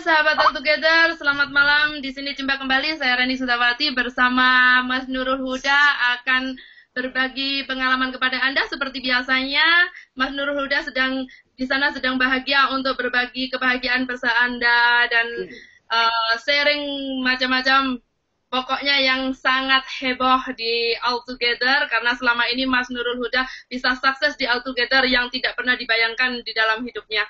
sahabat All Together, selamat malam. Di sini jumpa kembali saya Reni Sudawati bersama Mas Nurul Huda akan berbagi pengalaman kepada Anda seperti biasanya. Mas Nurul Huda di sana sedang bahagia untuk berbagi kebahagiaan bersama Anda dan sharing macam-macam. Pokoknya yang sangat heboh di All Together karena selama ini Mas Nurul Huda bisa sukses di All Together yang tidak pernah dibayangkan di dalam hidupnya.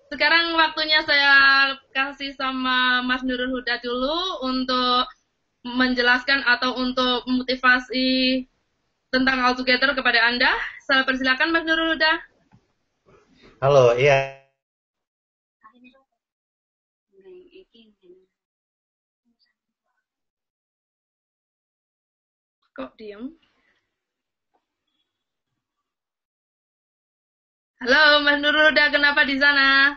Sekarang waktunya saya kasih sama Mas Nurul Huda dulu untuk menjelaskan atau untuk memotivasi tentang All Together kepada Anda. Saya persilakan Mas Nurul Huda. Halo, iya. Kok diem? Halo, Mas Nurul Huda, kenapa di sana?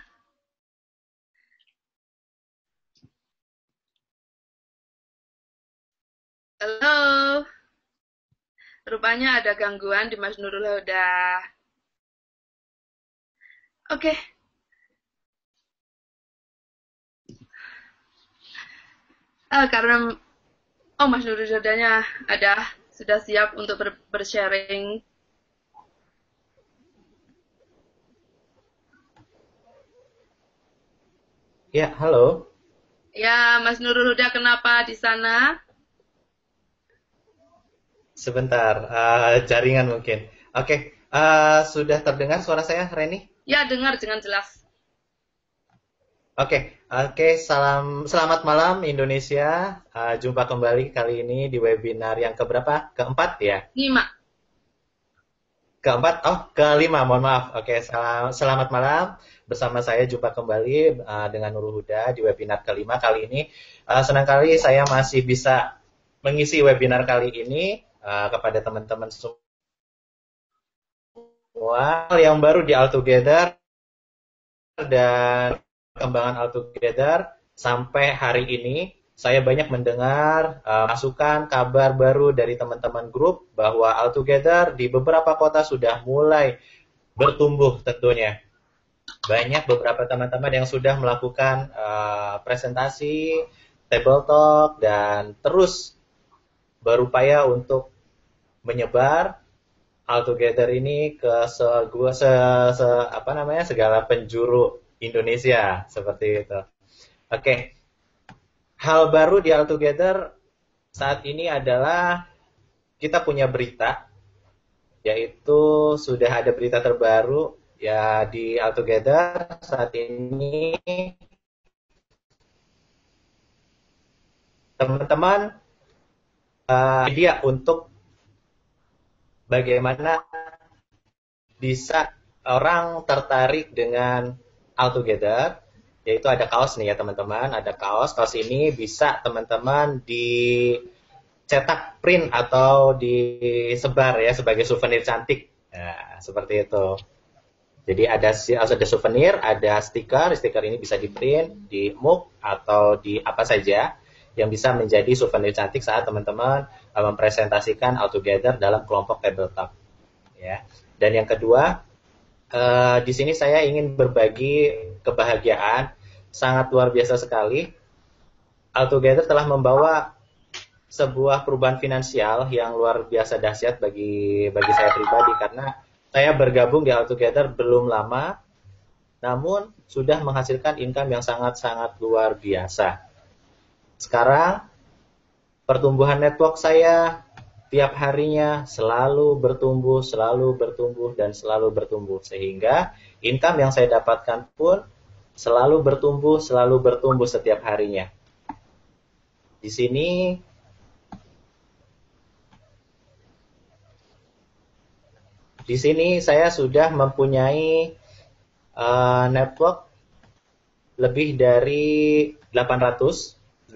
Halo. Rupanya ada gangguan di Mas Nurul Huda. Oke. Karena Mas Nurul Hudanya sudah siap untuk bersharing. Ya, halo. Ya, Mas Nurul Huda, kenapa di sana? Sebentar, jaringan mungkin. Oke, sudah terdengar suara saya, Reni? Ya, dengar dengan jelas. Oke, selamat malam Indonesia. Jumpa kembali kali ini di webinar yang keberapa? Keempat ya? 5. Keempat? Oh, kelima, mohon maaf. Oke, selamat malam. Bersama saya jumpa kembali dengan Nurul Huda di webinar kelima kali ini. Senang kali saya masih bisa mengisi webinar kali ini kepada teman-teman semua yang baru di All Together dan perkembangan All Together sampai hari ini. Saya banyak mendengar masukan, kabar baru dari teman-teman grup bahwa All Together di beberapa kota sudah mulai bertumbuh tentunya. Banyak beberapa teman-teman yang sudah melakukan presentasi, table talk, dan terus berupaya untuk menyebar All Together ini ke segala penjuru Indonesia seperti itu. Oke. Hal baru di All Together saat ini adalah kita punya berita, yaitu sudah ada berita terbaru ya di All Together saat ini. Teman-teman, media untuk bagaimana bisa orang tertarik dengan All Together. Yaitu ada kaos nih ya teman-teman, ada kaos ini bisa teman-teman dicetak print atau disebar ya sebagai souvenir cantik, nah, seperti itu. Jadi ada souvenir, ada stiker ini bisa di print, di mug atau di apa saja yang bisa menjadi souvenir cantik saat teman-teman mempresentasikan All Together dalam kelompok table talk. Ya. Dan yang kedua, di sini saya ingin berbagi kebahagiaan sangat luar biasa sekali. All Together telah membawa sebuah perubahan finansial yang luar biasa dahsyat bagi saya pribadi karena saya bergabung di All Together belum lama, namun sudah menghasilkan income yang sangat-sangat luar biasa. Sekarang pertumbuhan network saya tiap harinya selalu bertumbuh dan selalu bertumbuh sehingga income yang saya dapatkan pun selalu bertumbuh setiap harinya. Di sini saya sudah mempunyai network lebih dari 800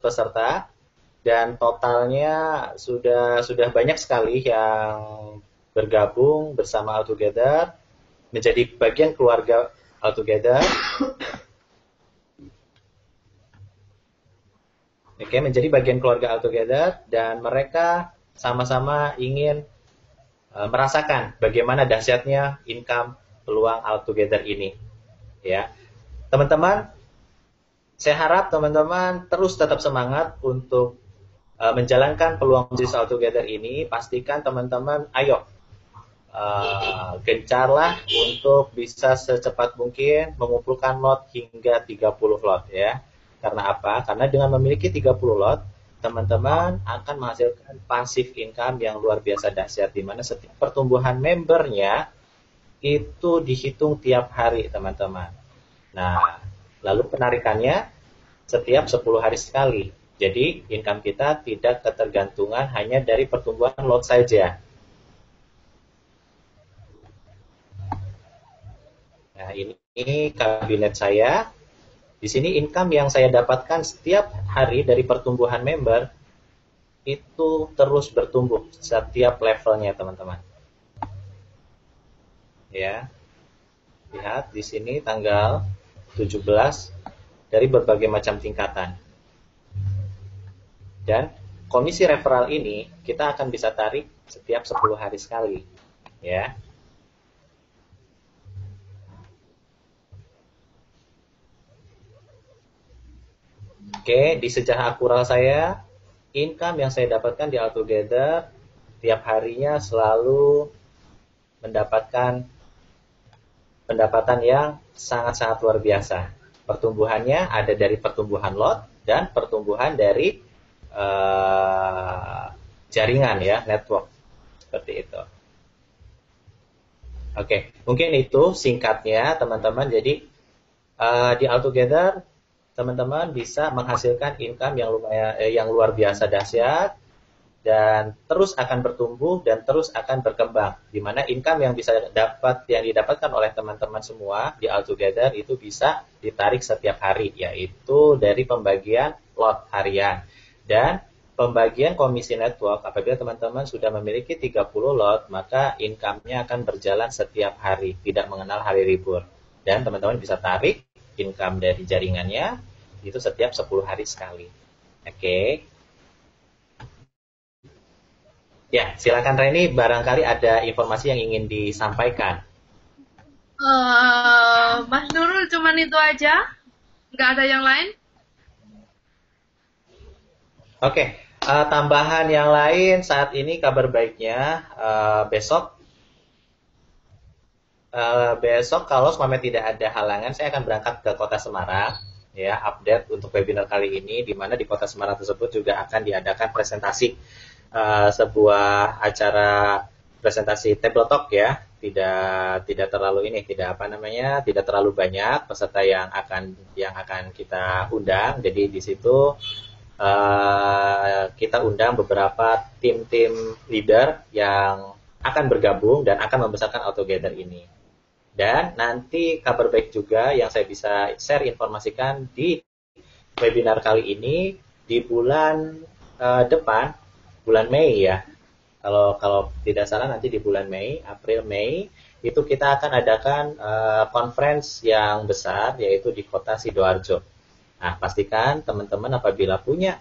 peserta dan totalnya sudah banyak sekali yang bergabung bersama All Together menjadi bagian keluarga All Together. Oke, menjadi bagian keluarga All Together dan mereka sama-sama ingin merasakan bagaimana dahsyatnya income peluang All Together ini. Ya. Teman-teman, saya harap teman-teman terus tetap semangat untuk menjalankan peluang bisnis all together ini. Pastikan teman-teman, ayo gencarlah untuk bisa secepat mungkin mengumpulkan lot hingga 30 lot ya. Karena apa? Karena dengan memiliki 30 lot, teman-teman akan menghasilkan passive income yang luar biasa dahsyat, di mana setiap pertumbuhan membernya itu dihitung tiap hari, teman-teman. Nah, lalu penarikannya setiap 10 hari sekali. Jadi, income kita tidak ketergantungan hanya dari pertumbuhan lot saja. Nah, ini kabinet saya. Di sini income yang saya dapatkan setiap hari dari pertumbuhan member itu terus bertumbuh setiap levelnya, teman-teman. Ya. Lihat di sini tanggal 17 dari berbagai macam tingkatan. Dan komisi referral ini kita akan bisa tarik setiap 10 hari sekali. Ya. Oke, di sejarah akural saya, income yang saya dapatkan di All Together tiap harinya selalu mendapatkan pendapatan yang sangat-sangat luar biasa. Pertumbuhannya ada dari pertumbuhan lot dan pertumbuhan dari jaringan ya, network. Seperti itu. Oke, mungkin itu singkatnya teman-teman. Jadi di All Together teman-teman bisa menghasilkan income yang luar biasa dahsyat dan terus akan bertumbuh dan terus akan berkembang. Di mana income yang didapatkan oleh teman-teman semua di All Together itu bisa ditarik setiap hari, yaitu dari pembagian lot harian dan pembagian komisi network. Apabila teman-teman sudah memiliki 30 lot, maka income-nya akan berjalan setiap hari, tidak mengenal hari libur. Dan teman-teman bisa tarik income dari jaringannya itu setiap 10 hari sekali. Oke. Ya, silakan Reni, barangkali ada informasi yang ingin disampaikan. Mas Nurul cuman itu aja? Nggak ada yang lain? Oke, tambahan yang lain saat ini kabar baiknya besok kalau selama tidak ada halangan saya akan berangkat ke Kota Semarang ya, update untuk webinar kali ini, di mana di Kota Semarang tersebut juga akan diadakan presentasi sebuah acara presentasi table talk ya, tidak terlalu tidak terlalu banyak peserta yang akan kita undang. Jadi di situ kita undang beberapa tim-tim leader yang akan bergabung dan akan membesarkan All Together ini. Dan nanti kabar baik juga yang saya bisa share informasikan di webinar kali ini di bulan depan, bulan Mei ya. Kalau tidak salah nanti di bulan Mei, April Mei itu kita akan adakan conference yang besar yaitu di Kota Sidoarjo. Nah, pastikan teman-teman apabila punya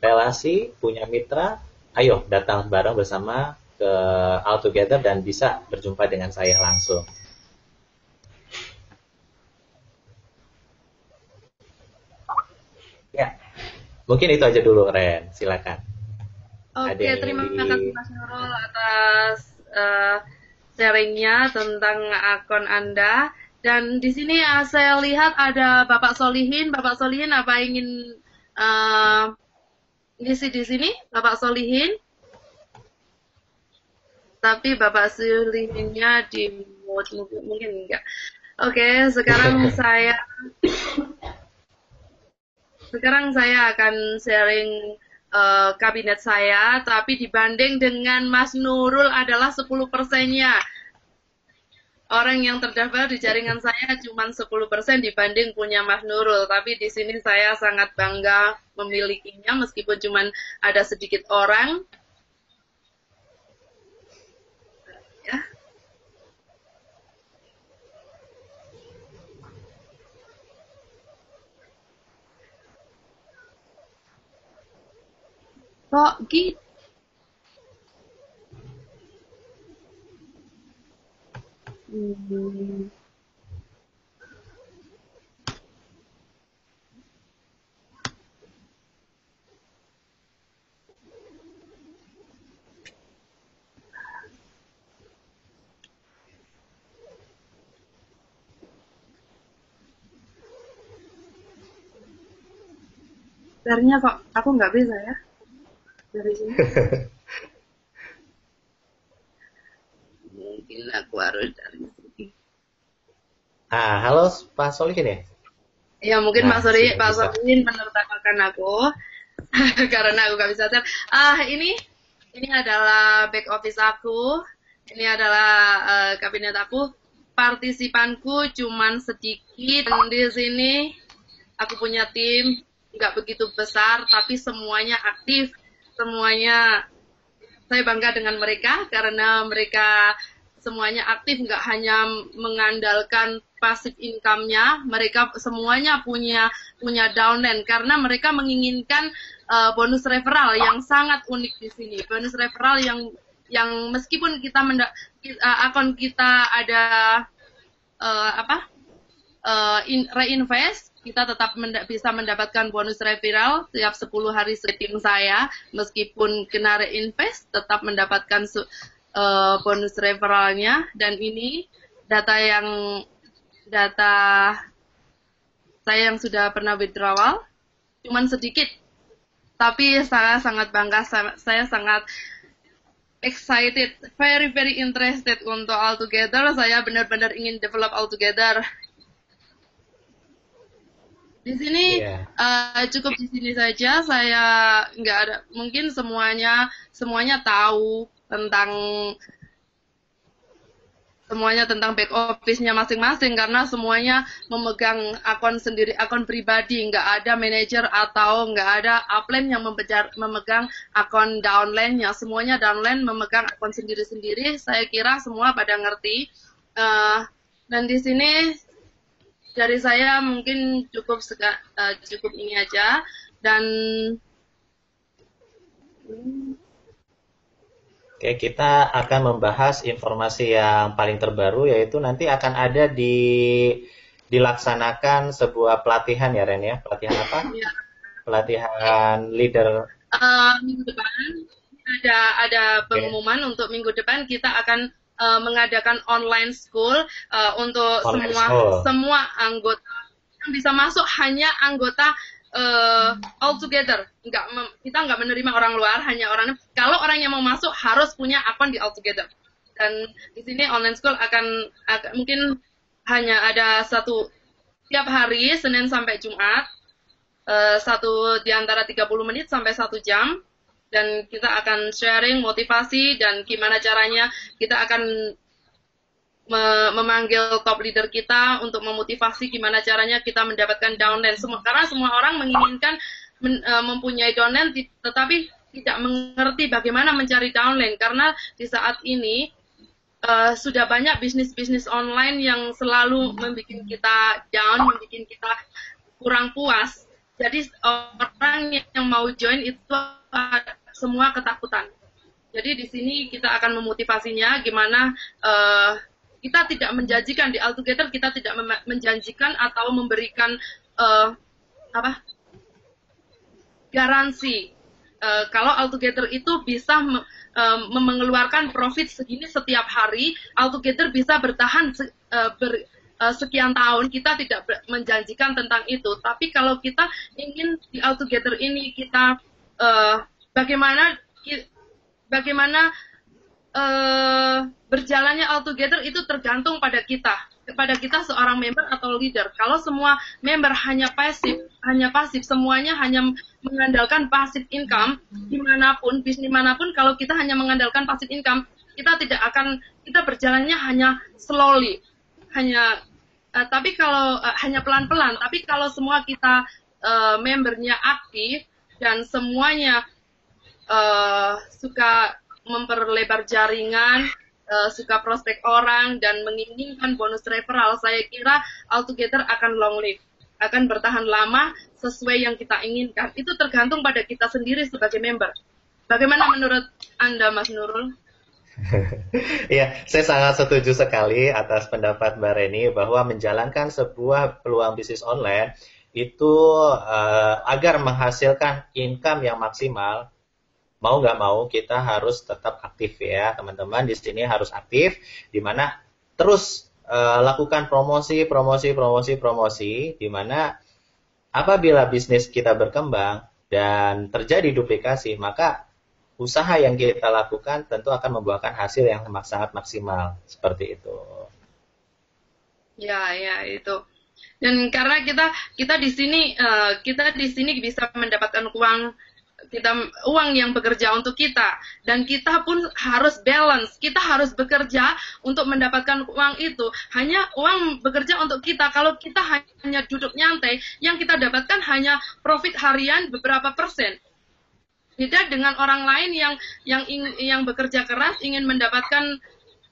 relasi, punya mitra, ayo datang bareng bersama ke All Together dan bisa berjumpa dengan saya langsung. Ya, mungkin itu aja dulu, Ren. Silakan. Oke, terima kasih Mas Nurul atas sharingnya tentang akun Anda. Dan di sini saya lihat ada Bapak Solihin. Bapak Solihin apa ingin ngisi di sini? Bapak Solihin? Tapi Bapak Solihinnya di mute, mungkin enggak. Oke, sekarang saya akan sharing kabinet saya, tapi dibanding dengan Mas Nurul adalah 10%-nya. Orang yang terdaftar di jaringan saya cuma 10% dibanding punya Mas Nurul, tapi di sini saya sangat bangga memilikinya meskipun cuma ada sedikit orang. Ya. Kok gitu? Share-nya kok aku nggak bisa ya dari sini. Mungkin aku harus dari sini. Halo Pak Solihin ya? Ya mungkin Nah, sudah Pak bisa. Solihin menertawakan aku karena aku nggak bisa share. Ini adalah back office aku. Ini adalah kabinet aku. Partisipanku cuman sedikit. Dan di sini aku punya tim nggak begitu besar, tapi semuanya aktif. Semuanya saya bangga dengan mereka karena mereka semuanya aktif, nggak hanya mengandalkan passive income-nya, mereka semuanya punya downline karena mereka menginginkan bonus referral yang sangat unik di sini. Bonus referral yang meskipun kita akun kita ada reinvest, kita tetap bisa mendapatkan bonus referral tiap 10 hari tim saya, meskipun kena reinvest tetap mendapatkan bonus referralnya. Dan ini data saya yang sudah pernah withdrawal, cuman sedikit, tapi saya sangat bangga, saya sangat excited, very very interested untuk Altogether. Saya benar-benar ingin develop Altogether. Di sini cukup di sini saja. Saya nggak ada, mungkin semuanya tahu tentang back office-nya masing-masing karena semuanya memegang akun sendiri, akun pribadi, nggak ada manajer atau nggak ada upline yang memegang akun downline-nya. Semuanya downline memegang akun sendiri-sendiri. Saya kira semua pada ngerti. Dan di sini dari saya mungkin cukup ini aja. Dan Oke, kita akan membahas informasi yang paling terbaru, yaitu nanti akan ada dilaksanakan sebuah pelatihan ya Ren ya. Pelatihan apa? ya, Pelatihan leader. minggu depan ada pengumuman untuk minggu depan kita akan mengadakan online school untuk semua anggota yang bisa masuk, hanya anggota Altogether. Kita nggak menerima orang luar, hanya kalau orang yang mau masuk harus punya akun di Altogether. Dan di sini online school akan mungkin hanya ada satu tiap hari, Senin sampai Jumat, satu di antara 30 menit sampai 1 jam. Dan kita akan sharing motivasi dan gimana caranya kita akan memanggil top leader kita untuk memotivasi gimana caranya kita mendapatkan downline. Karena semua orang menginginkan mempunyai downline, tetapi tidak mengerti bagaimana mencari downline. Karena di saat ini sudah banyak bisnis-bisnis online yang selalu membuat kita down, membuat kita kurang puas. Jadi orang yang mau join itu semua ketakutan. Jadi di sini kita akan memotivasinya gimana kita tidak menjanjikan di Altogether, kita tidak menjanjikan atau memberikan garansi kalau Altogether itu bisa mengeluarkan profit segini setiap hari. Altogether bisa bertahan sekian tahun. Kita tidak menjanjikan tentang itu. Tapi kalau kita ingin di Altogether ini kita bagaimana berjalannya Altogether itu tergantung pada kita seorang member atau leader. Kalau semua member hanya pasif, semuanya hanya mengandalkan passive income, dimanapun, bisnis manapun, kalau kita hanya mengandalkan passive income, kita berjalannya hanya slowly, tapi kalau hanya pelan-pelan. Tapi kalau semua kita membernya aktif dan semuanya suka memperlebar jaringan, suka prospek orang, dan menginginkan bonus referral, saya kira Altogether akan long live, akan bertahan lama sesuai yang kita inginkan. Itu tergantung pada kita sendiri sebagai member. Bagaimana menurut Anda, Mas Nurul? Ya, saya sangat setuju sekali atas pendapat Mbak Reni bahwa menjalankan sebuah peluang bisnis online itu agar menghasilkan income yang maksimal, mau nggak mau kita harus tetap aktif ya teman-teman. Di sini harus aktif, di mana terus lakukan promosi, di mana apabila bisnis kita berkembang, dan terjadi duplikasi, maka usaha yang kita lakukan tentu akan membuahkan hasil yang sangat maksimal. Seperti itu. Ya, ya itu. Dan karena kita di sini bisa mendapatkan uang yang bekerja untuk kita, dan kita pun harus balance, kita harus bekerja untuk mendapatkan uang itu. Hanya uang bekerja untuk kita, kalau kita hanya duduk nyantai, yang kita dapatkan hanya profit harian beberapa persen. Beda dengan orang lain yang bekerja keras ingin mendapatkan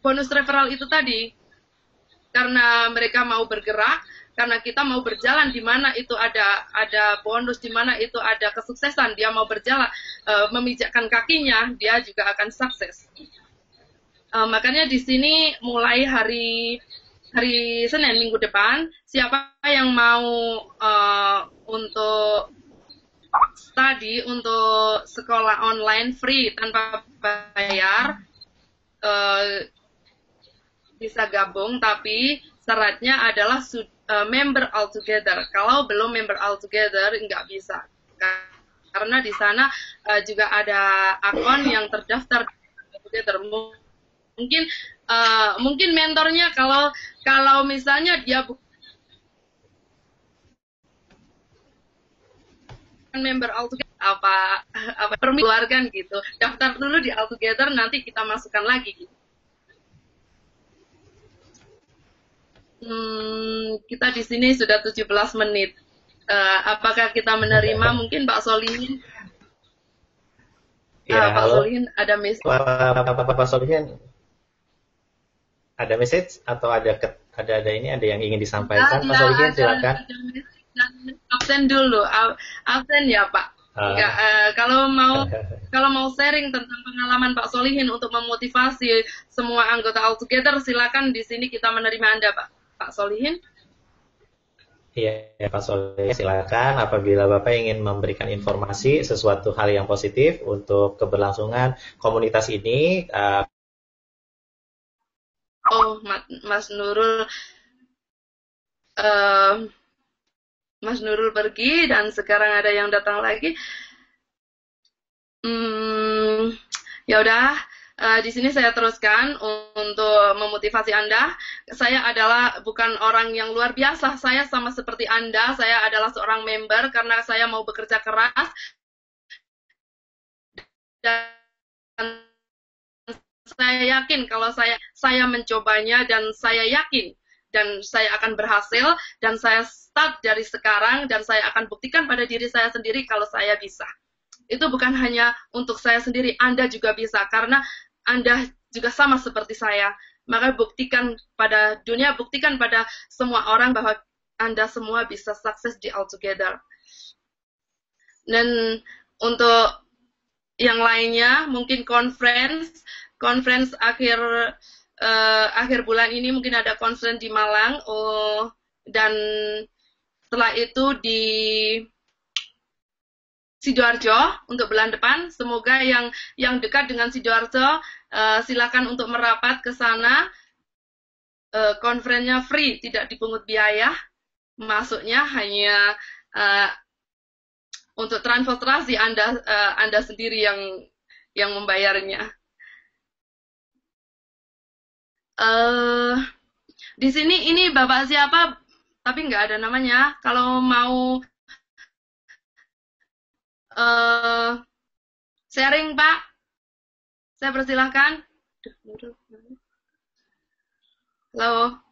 bonus referral itu tadi, karena mereka mau bergerak, karena kita mau berjalan di mana itu ada bonus, di mana itu ada kesuksesan, dia mau berjalan memijakkan kakinya, dia juga akan sukses. Makanya di sini mulai hari Senin minggu depan, siapa yang mau untuk study, untuk sekolah online free tanpa bayar, bisa gabung, tapi syaratnya adalah member altogether. Kalau belum member altogether nggak bisa, karena di sana juga ada akun yang terdaftar altogether. Mungkin mentornya kalau misalnya dia bukan member altogether, apa perlu keluarkan gitu, daftar dulu di altogether, nanti kita masukkan lagi gitu. Kita di sini sudah 17 menit. Apakah kita menerima mungkin Pak Solihin? Ya, Pak halo. Solihin ada message? Pak Solihin ada message atau ada yang ingin disampaikan? Pak Solihin silakan. Absen dulu, absen ya Pak. Kalau mau sharing tentang pengalaman Pak Solihin untuk memotivasi semua anggota Altogether, silakan, di sini kita menerima Anda, Pak Solihin. Iya, Pak Solihin, silakan. Apabila Bapak ingin memberikan informasi sesuatu hal yang positif untuk keberlangsungan komunitas ini. Mas Nurul pergi dan sekarang ada yang datang lagi. Ya udah. Di sini saya teruskan untuk memotivasi Anda. Saya adalah bukan orang yang luar biasa. Saya sama seperti Anda. Saya adalah seorang member karena saya mau bekerja keras. Dan saya yakin kalau saya mencobanya, dan saya yakin dan saya akan berhasil, dan saya start dari sekarang, dan saya akan buktikan pada diri saya sendiri kalau saya bisa. Itu bukan hanya untuk saya sendiri, Anda juga bisa, karena Anda juga sama seperti saya. Maka buktikan pada dunia, buktikan pada semua orang bahwa Anda semua bisa sukses di Altogether. Dan untuk yang lainnya, mungkin conference akhir bulan ini mungkin ada conference di Malang, dan setelah itu di Sidoarjo untuk bulan depan. Semoga yang dekat dengan Sidoarjo silakan untuk merapat ke sana. Konferensinya free, tidak dipungut biaya. Masuknya hanya untuk transportasi Anda sendiri yang membayarnya. Di sini ini Bapak siapa? Tapi nggak ada namanya. Kalau mau sharing, Pak, saya persilahkan. Halo.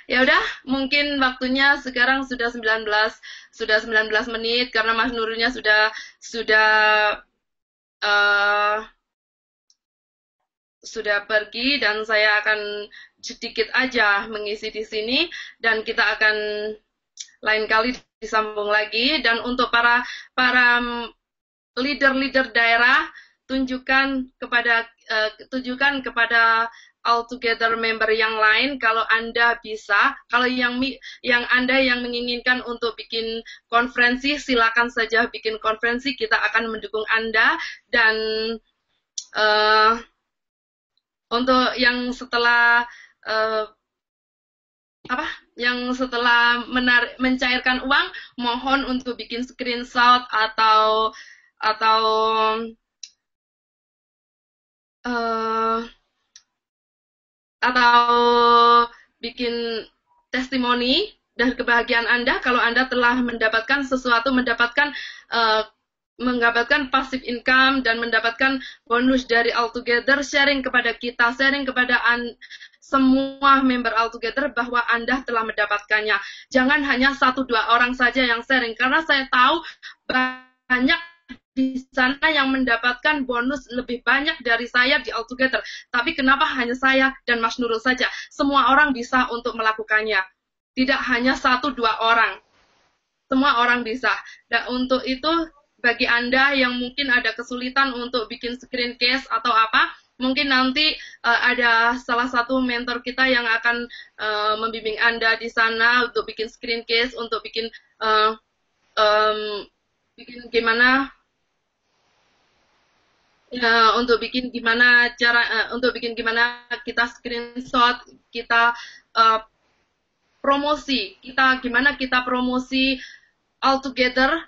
Ya udah, mungkin waktunya sekarang sudah 19 menit karena Mas Nurulnya sudah pergi, dan saya akan sedikit aja mengisi di sini, dan kita akan lain kali disambung lagi. Dan untuk para leader daerah, tunjukkan kepada Altogether member yang lain kalau Anda bisa. Kalau yang Anda yang menginginkan untuk bikin konferensi, silakan saja bikin konferensi, kita akan mendukung Anda. Dan untuk yang setelah yang setelah mencairkan uang, mohon untuk bikin screenshot atau uh, bikin testimoni dari kebahagiaan Anda kalau Anda telah mendapatkan sesuatu, mendapatkan passive income dan mendapatkan bonus dari Altogether, sharing kepada kita, sharing kepada semua member Altogether bahwa Anda telah mendapatkannya. Jangan hanya 1-2 orang saja yang sharing, karena saya tahu banyak di sana yang mendapatkan bonus lebih banyak dari saya di Altogether. Tapi kenapa hanya saya dan Mas Nurul saja? Semua orang bisa untuk melakukannya. Tidak hanya 1-2 orang. Semua orang bisa. Dan untuk itu, bagi Anda yang mungkin ada kesulitan untuk bikin screen case atau apa, mungkin nanti ada salah satu mentor kita yang akan membimbing Anda di sana untuk bikin screen case, untuk bikin gimana kita screenshot, kita promosi, gimana kita promosi Altogether.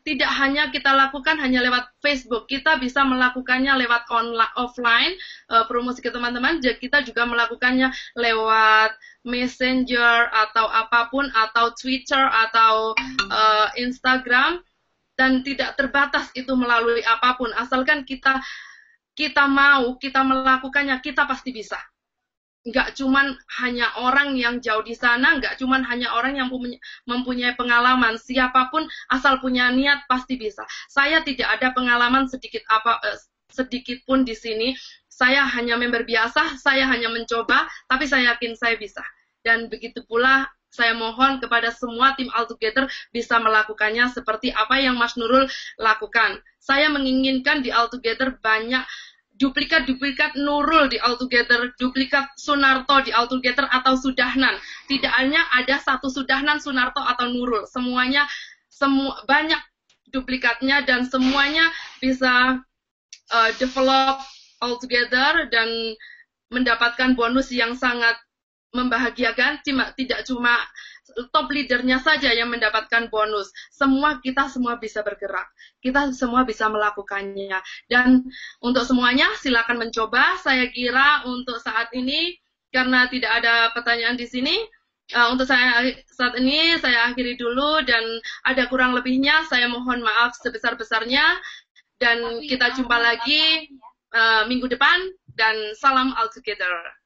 Tidak hanya kita lakukan hanya lewat Facebook, kita bisa melakukannya lewat offline, promosi ke teman-teman. Kita juga melakukannya lewat Messenger atau apapun, atau Twitter atau Instagram, dan tidak terbatas itu melalui apapun. Asalkan kita mau, kita melakukannya, kita pasti bisa. Nggak cuman hanya orang yang jauh di sana, nggak cuman hanya orang yang mempunyai pengalaman. Siapapun asal punya niat pasti bisa. Saya tidak ada pengalaman sedikit pun di sini. Saya hanya member biasa, saya hanya mencoba, tapi saya yakin saya bisa. Dan begitu pula saya mohon kepada semua tim Altogether bisa melakukannya seperti apa yang Mas Nurul lakukan. Saya menginginkan di Altogether banyak duplikat Nurul di Altogether, duplikat Sunarto di Altogether atau Sudahnan. Tidak hanya ada satu Sudahnan, Sunarto atau Nurul. Semuanya banyak duplikatnya dan semuanya bisa develop Altogether dan mendapatkan bonus yang sangat membahagiakan. Tidak cuma top leadernya saja yang mendapatkan bonus. Kita semua bisa bergerak. Kita semua bisa melakukannya. Dan untuk semuanya silakan mencoba. Saya kira untuk saat ini, karena tidak ada pertanyaan di sini, untuk saat ini saya akhiri dulu, dan ada kurang lebihnya saya mohon maaf sebesar-besarnya, dan kita jumpa lagi minggu depan, dan salam Altogether.